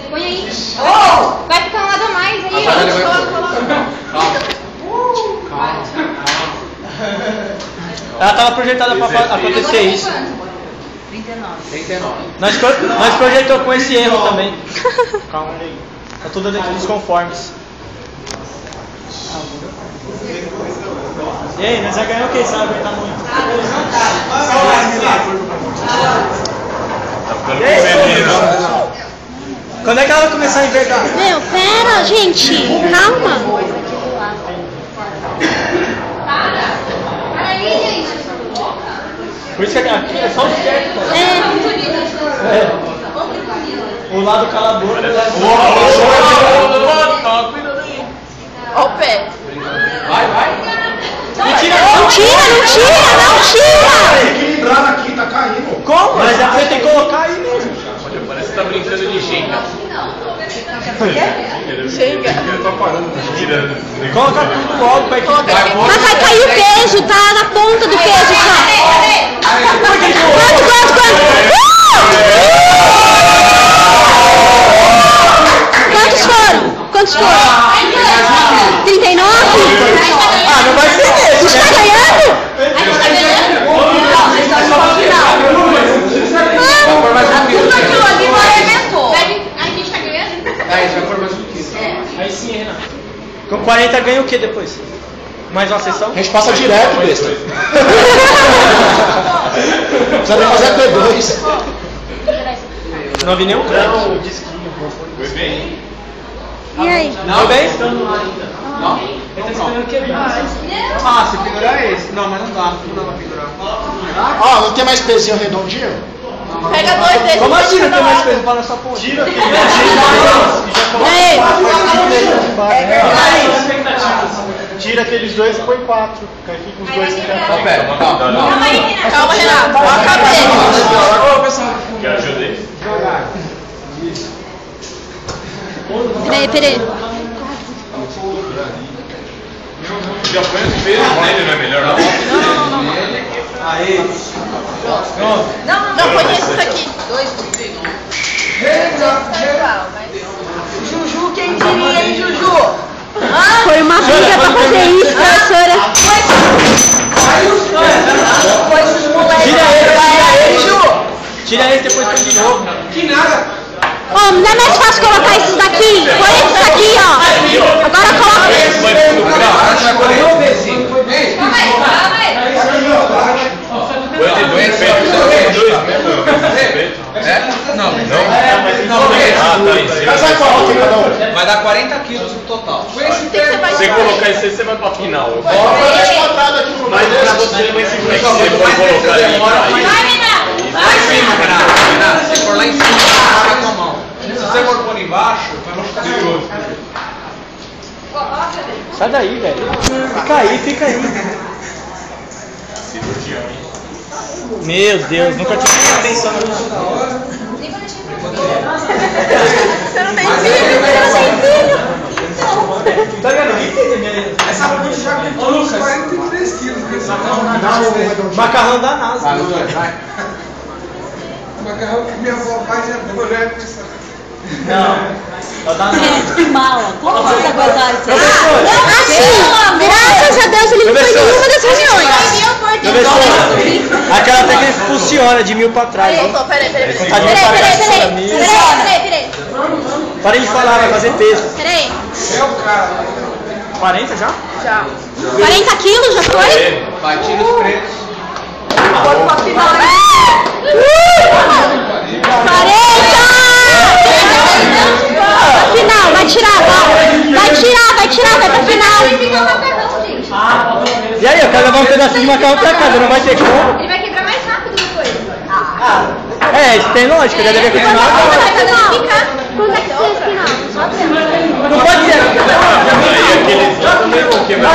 Põe aí. Oh! Vai ficar um lado a mais aí, ó. Calma. Ela tava projetada pra acontecer isso. 39. Nós projetou com esse erro também. Calma aí. Tá tudo dentro dos conformes. E aí, nós já ganhamos quem sabe aguentar muito. E aí, quando é que ela vai começar a envergar? Meu, pera, gente. Calma. Para aí, gente. Por isso que aqui é só o certo. O lado calador. Ó o pé. Vai. Não tira. Equilibrar aqui, tá caindo. Como? Mas você tem que colocar aí mesmo. Parece que tá brincando de Jenga. Chega. Coloca tudo logo pra equilibrar. Mas vai cair o peso, tá na ponta do peso só. Quantos foram? 39? Ah, não vai ser esse. Você tá ganhando? A gente tá ganhando? Aí, vai por mais um pouquinho. Aí sim, Renato. Com 40 ganha o que depois? Mais uma sessão? A gente passa direto, besta. Precisa nem fazer P2. Não vi nenhum crack. Foi bem. E aí? Foi bem? Não? Ah, se pendurar é esse. Não, mas não dá pra pendurar. Ó, não tem mais pezinho redondinho? Pega dois desses. Como assim não tem mais peso para nossa ponte? Tira aqui. Tira aqueles dois e põe 4. Cai aqui com os dois. Pera, calma. Calma, Renato. Ó a cabeça. Quer ajuda? Peraí. Já põe os pesos nele, não é melhor não? Aí. Não, põe esses aqui. Juju, quem diria, hein, Juju? Foi uma briga pra fazer isso, professora. Tira esse depois põe de novo. Que nada! Ó, não é mais fácil colocar esses daqui? Põe esses aqui, ó. Agora coloca. Põe de dois pesos. Não. Ah, tá em cima. Vai dar 40 quilos no total. Se você colocar esse aí, você vai pra final. Mas pra você vai se você for colocar ali. Lá em cima, Renato. Se for lá em cima, vai com a mão. Se você for por embaixo, vai machucar tudo. Sai daí, velho. Fica aí. Cirurgião, hein? Meu Deus, nunca tive atenção nisso. Você não tem filho? Tá vendo? Essa ponte já aguentou uns 43 quilos. Macarrão da NASA. O macarrão que minha avó faz é bom, né? Não. É o da NASA. Que mala. Como vocês aguentaram isso? Professor. Assim, graças a Deus ele não foi em nenhuma das reuniões. Professor, aquela técnica funciona de 1000 pra trás. Peraí. Contar de 1000 pra trás. Peraí. Parei de falar, vai fazer peso. Peraí. É o cara. 40 já? Já. 40 quilos já foi? Vai, tira os pretos. Pode pra final. 40! Final, vai tirar, vai pra final. E aí, eu quero levar um pedacinho de macarrão pra casa, não vai ter como? Ele vai quebrar mais rápido depois. Isso tem lógica, já deve continuar agora. Quando é que você fez final? Não pode ser. Aí aquele também vão quebrar.